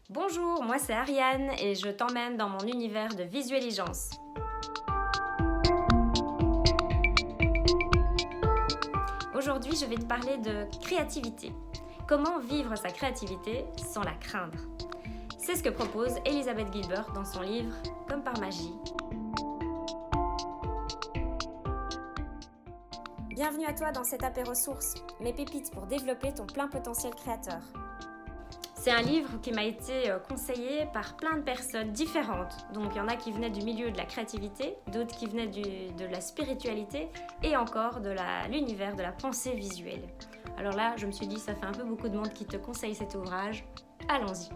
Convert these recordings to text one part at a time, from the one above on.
Bonjour, moi c'est Ariane et je t'emmène dans mon univers de visualisance. Aujourd'hui, je vais te parler de créativité. Comment vivre sa créativité sans la craindre? C'est ce que propose Elizabeth Gilbert dans son livre « Comme par magie ». Bienvenue à toi dans cet apéro source, mes pépites pour développer ton plein potentiel créateur. C'est un livre qui m'a été conseillé par plein de personnes différentes. Donc il y en a qui venaient du milieu de la créativité, d'autres qui venaient de la spiritualité et encore de l'univers de la pensée visuelle. Alors là, je me suis dit, ça fait un peu beaucoup de monde qui te conseille cet ouvrage. Allons-y.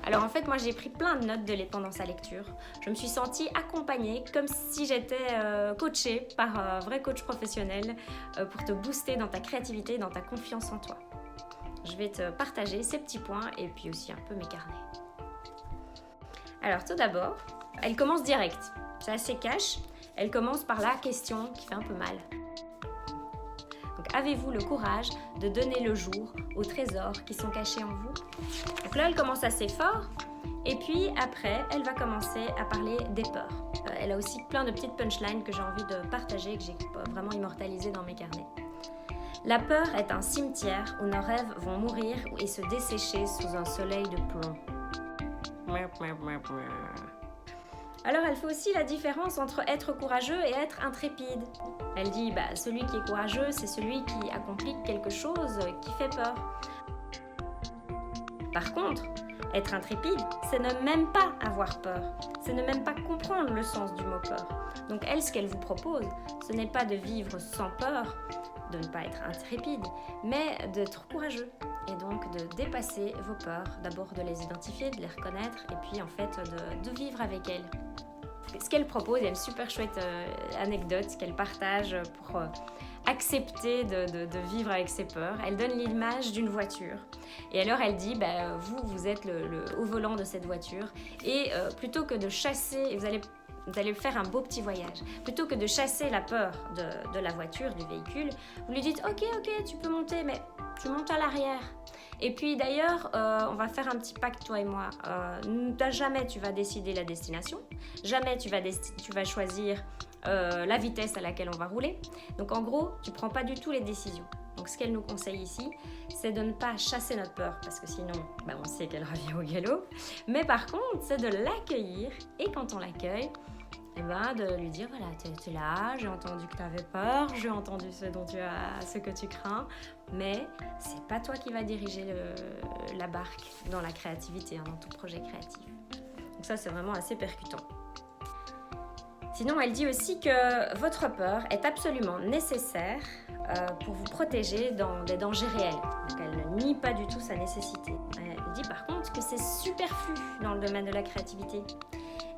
Alors en fait, moi j'ai pris plein de notes pendant sa lecture. Je me suis sentie accompagnée comme si j'étais coachée par un vrai coach professionnel pour te booster dans ta créativité, dans ta confiance en toi. Je vais te partager ces petits points et puis aussi un peu mes carnets. Alors tout d'abord, elle commence direct. C'est assez cash. Elle commence par la question qui fait un peu mal. Donc, avez-vous le courage de donner le jour aux trésors qui sont cachés en vous? Donc là, elle commence assez fort. Et puis après, elle va commencer à parler des peurs. Elle a aussi plein de petites punchlines que j'ai envie de partager, que j'ai vraiment immortalisées dans mes carnets. La peur est un cimetière où nos rêves vont mourir et se dessécher sous un soleil de plomb. Alors elle fait aussi la différence entre être courageux et être intrépide. Elle dit celui qui est courageux, c'est celui qui accomplit quelque chose qui fait peur. Par contre, être intrépide, c'est ne même pas avoir peur. C'est ne même pas comprendre le sens du mot peur. Donc elle, ce qu'elle vous propose, ce n'est pas de vivre sans peur, de ne pas être intrépide, mais d'être courageux et donc de dépasser vos peurs, d'abord de les identifier, de les reconnaître et puis en fait de vivre avec elles. Ce qu'elle propose, il y a une super chouette anecdote qu'elle partage pour accepter de vivre avec ses peurs. Elle donne l'image d'une voiture et alors elle dit vous êtes au volant de cette voiture et plutôt que de chasser, vous allez faire un beau petit voyage. Plutôt que de chasser la peur de la voiture, du véhicule, vous lui dites ok, tu peux monter, mais tu montes à l'arrière. Et puis d'ailleurs, on va faire un petit pacte, toi et moi. Jamais tu vas décider la destination, jamais tu vas choisir la vitesse à laquelle on va rouler. Donc en gros, tu ne prends pas du tout les décisions. Donc ce qu'elle nous conseille ici, c'est de ne pas chasser notre peur, parce que sinon, on sait qu'elle revient au galop. Mais par contre, c'est de l'accueillir, et quand on l'accueille, de lui dire voilà, tu es là, j'ai entendu que tu avais peur, j'ai entendu ce que tu crains, mais c'est pas toi qui va diriger la barque dans la créativité, dans tout projet créatif. Donc ça, c'est vraiment assez percutant. Sinon, elle dit aussi que votre peur est absolument nécessaire pour vous protéger dans des dangers réels. Donc elle ne nie pas du tout sa nécessité. Elle dit par contre que c'est superflu dans le domaine de la créativité.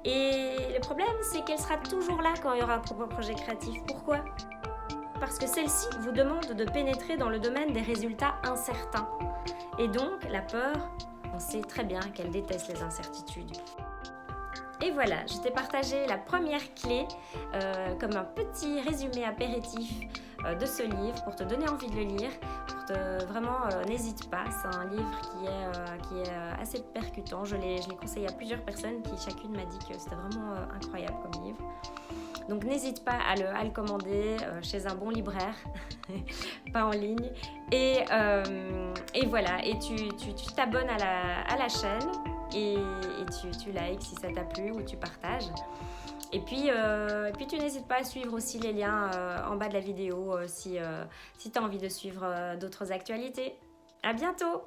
Et le problème, c'est qu'elle sera toujours là quand il y aura un projet créatif. Pourquoi? Parce que celle-ci vous demande de pénétrer dans le domaine des résultats incertains. Et donc, la peur, on sait très bien qu'elle déteste les incertitudes. Et voilà, je t'ai partagé la première clé comme un petit résumé apéritif de ce livre pour te donner envie de le lire. Vraiment, n'hésite pas, c'est un livre qui est assez percutant. Je l'ai conseillé à plusieurs personnes qui chacune m'a dit que c'était vraiment incroyable comme livre. Donc n'hésite pas à le commander chez un bon libraire, pas en ligne. Et voilà, et tu t'abonnes à la chaîne et tu likes si ça t'a plu ou tu partages. Et puis tu n'hésites pas à suivre aussi les liens en bas de la vidéo si tu as envie de suivre d'autres actualités. À bientôt!